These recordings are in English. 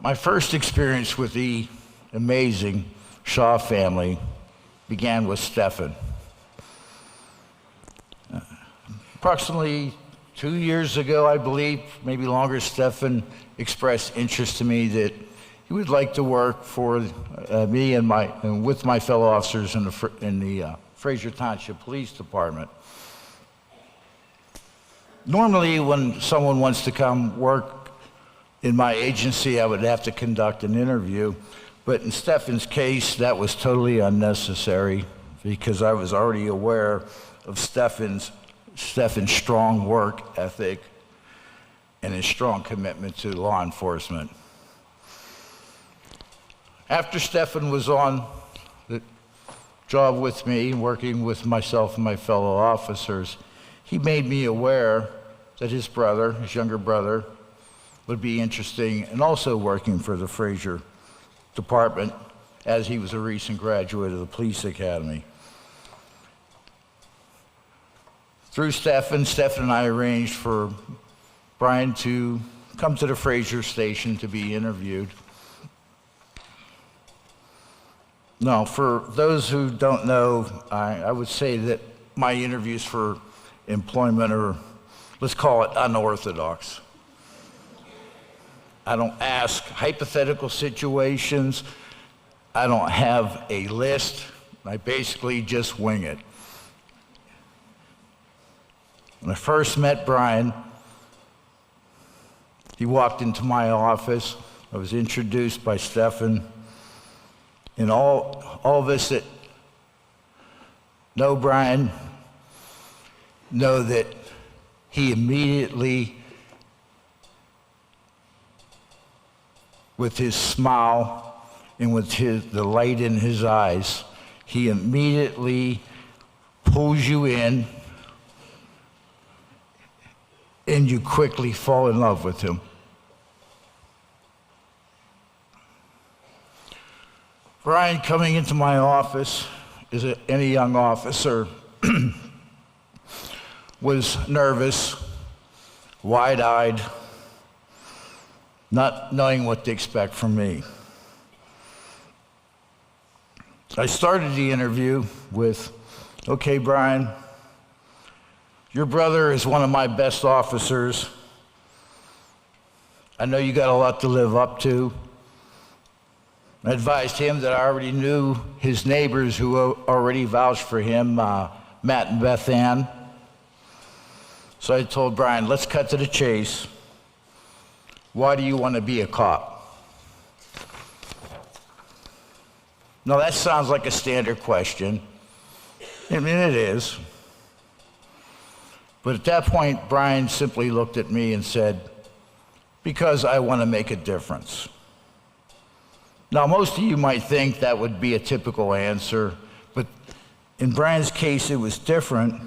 My first experience with the amazing Shaw family began with Stephen. Approximately 2 years ago, I believe, maybe longer, Stephen expressed interest to me that he would like to work for me and with my fellow officers in the Frazer Township Police Department. Normally, when someone wants to come work in my agency, I would have to conduct an interview, but in Stephen's case, that was totally unnecessary because I was already aware of Stephen's strong work ethic and his strong commitment to law enforcement. After Stephen was on the job with me, working with myself and my fellow officers, he made me aware that his younger brother, would be interesting and also working for the Frazer Department, as he was a recent graduate of the police academy. Through Stephen and I arranged for Brian to come to the Frazer station to be interviewed. Now, for those who don't know, I would say that my interviews for employment are, let's call it, unorthodox. I don't ask hypothetical situations. I don't have a list. I basically just wing it. When I first met Brian, he walked into my office. I was introduced by Stephen. And all of us that know Brian know that he immediately, with his smile and with the light in his eyes, he immediately pulls you in and you quickly fall in love with him. Brian, coming into my office, as any young officer, was nervous, wide-eyed, not knowing what to expect from me. I started the interview with, "Okay, Brian, your brother is one of my best officers. I know you got a lot to live up to." I advised him that I already knew his neighbors who already vouched for him, Matt and Beth Ann. So I told Brian, let's cut to the chase. Why do you want to be a cop? Now that sounds like a standard question. I mean, it is. But at that point, Brian simply looked at me and said, because I want to make a difference. Now, most of you might think that would be a typical answer, but in Brian's case, it was different,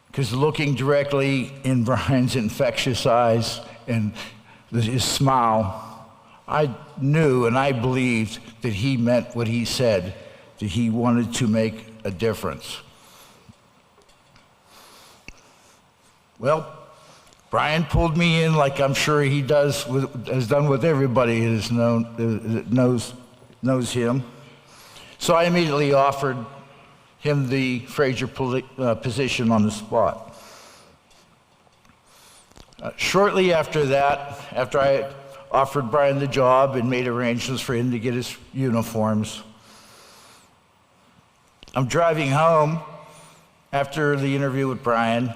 because looking directly in Brian's infectious eyes and his smile, I knew and I believed that he meant what he said, that he wanted to make a difference. Well, Brian pulled me in like I'm sure he has done with everybody that knows him. So I immediately offered him the Frazer position on the spot. Shortly after that, after I offered Brian the job and made arrangements for him to get his uniforms, I'm driving home after the interview with Brian.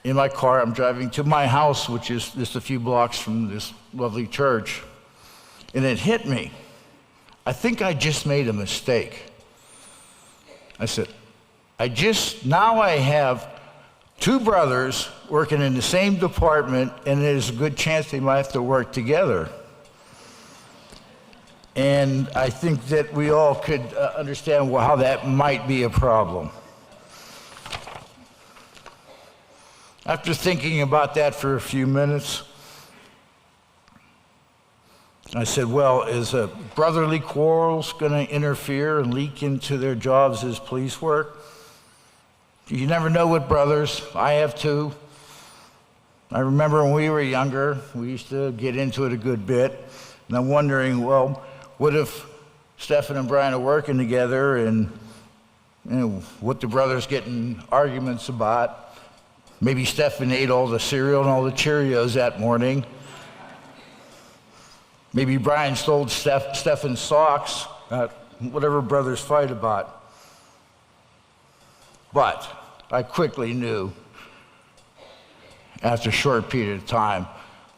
In my car, I'm driving to my house, which is just a few blocks from this lovely church, and it hit me. I think I just made a mistake. I said, now I have two brothers working in the same department, and there's a good chance they might have to work together. And I think that we all could understand how that might be a problem. After thinking about that for a few minutes, I said, well, is a brotherly quarrels going to interfere and leak into their jobs as police work? You never know with brothers. I have two. I remember when we were younger, we used to get into it a good bit, and I'm wondering, well, what if Stephen and Brian are working together, and what the brothers get in arguments about? Maybe Stephen ate all the cereal and all the Cheerios that morning. Maybe Brian stole Stephen's socks, whatever brothers fight about. But I quickly knew, after a short period of time,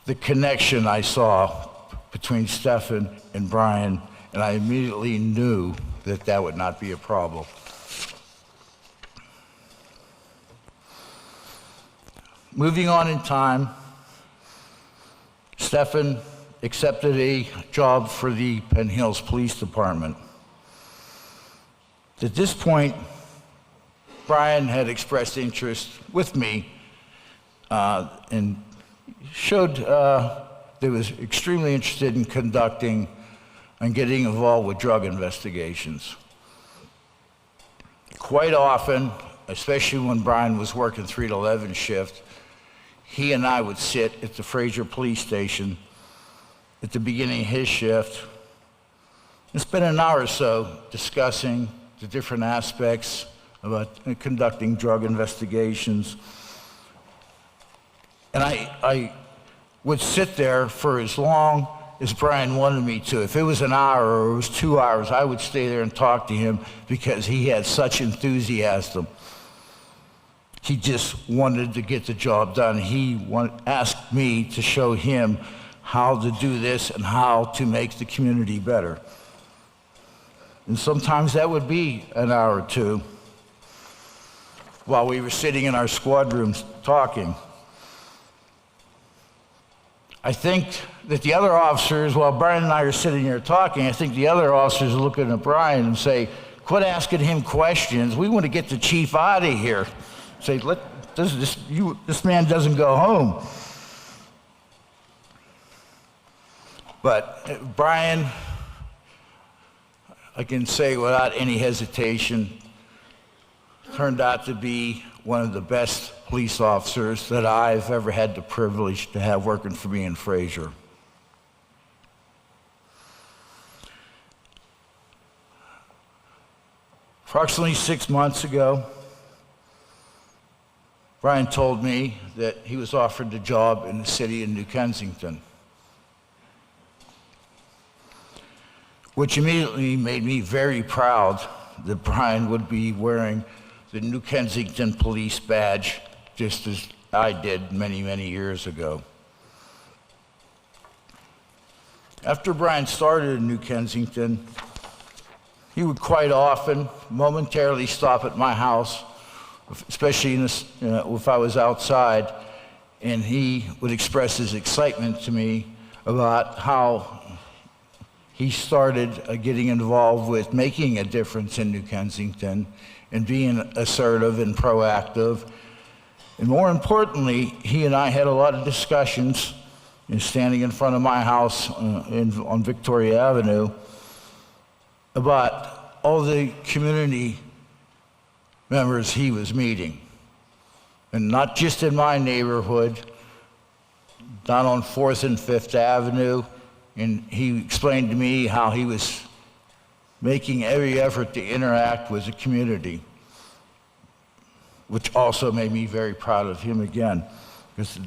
the connection I saw between Stephen and Brian, and I immediately knew that that would not be a problem. Moving on in time, Stephen accepted a job for the Penn Hills Police Department. At this point, Brian had expressed interest with me and showed that he was extremely interested in conducting and getting involved with drug investigations. Quite often, especially when Brian was working 3 to 11 shift, he and I would sit at the Frazer police station at the beginning of his shift and spend an hour or so discussing the different aspects about conducting drug investigations. And I would sit there for as long as Brian wanted me to. If it was an hour or it was 2 hours, I would stay there and talk to him because he had such enthusiasm. He just wanted to get the job done. He asked me to show him how to do this and how to make the community better. And sometimes that would be an hour or two while we were sitting in our squad rooms talking. I think that the other officers, while Brian and I are sitting here talking, I think the other officers are looking at Brian and say, quit asking him questions. We want to get the chief out of here. Say, this man doesn't go home. But Brian, I can say without any hesitation, turned out to be one of the best police officers that I've ever had the privilege to have working for me in Frazer. Approximately 6 months ago, Brian told me that he was offered a job in the city of New Kensington, which immediately made me very proud that Brian would be wearing the New Kensington Police badge, just as I did many, many years ago. After Brian started in New Kensington, he would quite often momentarily stop at my house, especially if I was outside, and he would express his excitement to me about how he started getting involved with making a difference in New Kensington and being assertive and proactive. And more importantly, he and I had a lot of discussions standing in front of my house on Victoria Avenue about all the community members he was meeting. And not just in my neighborhood, down on 4th and 5th Avenue. And he explained to me how he was making every effort to interact with the community, which also made me very proud of him again, because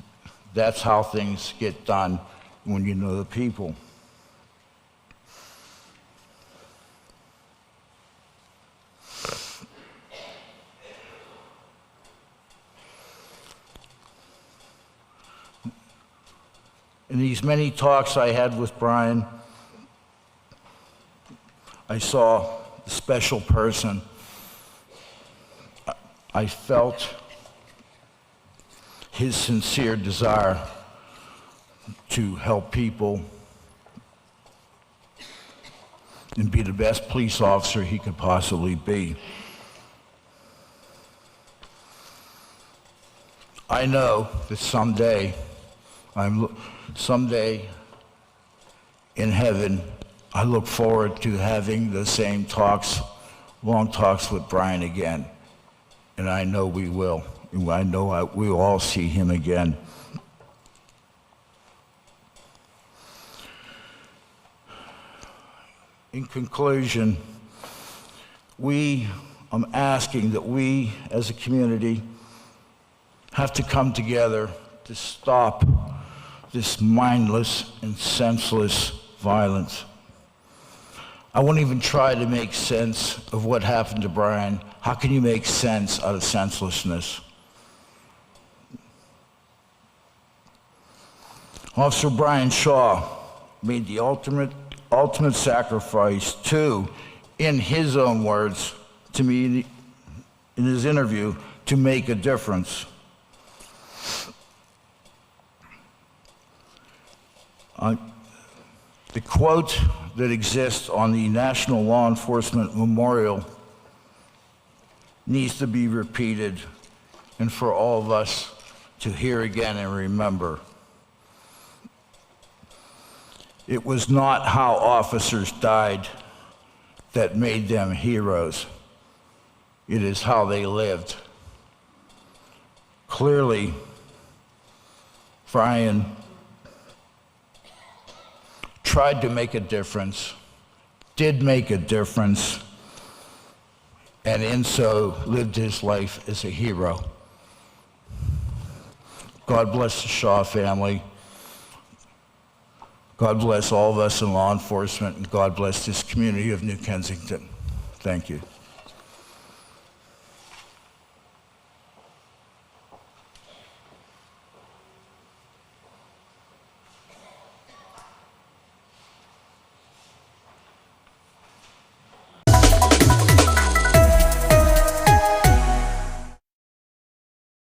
that's how things get done when you know the people. In these many talks I had with Brian, I saw the special person. I felt his sincere desire to help people and be the best police officer he could possibly be. I know that someday in heaven, I look forward to having the same talks, long talks with Brian again. And I know we will. I know we will all see him again. in conclusion, I'm asking that we as a community have to come together to stop this mindless and senseless violence. I won't even try to make sense of what happened to Brian. How can you make sense out of senselessness? Officer Brian Shaw made the ultimate sacrifice to, in his own words, to me in his interview, to make a difference. The quote that exists on the National Law Enforcement Memorial needs to be repeated and for all of us to hear again and remember. It was not how officers died that made them heroes. It is how they lived. Clearly, Brian tried to make a difference, did make a difference, and in so lived his life as a hero. God bless the Shaw family. God bless all of us in law enforcement, and God bless this community of New Kensington. Thank you.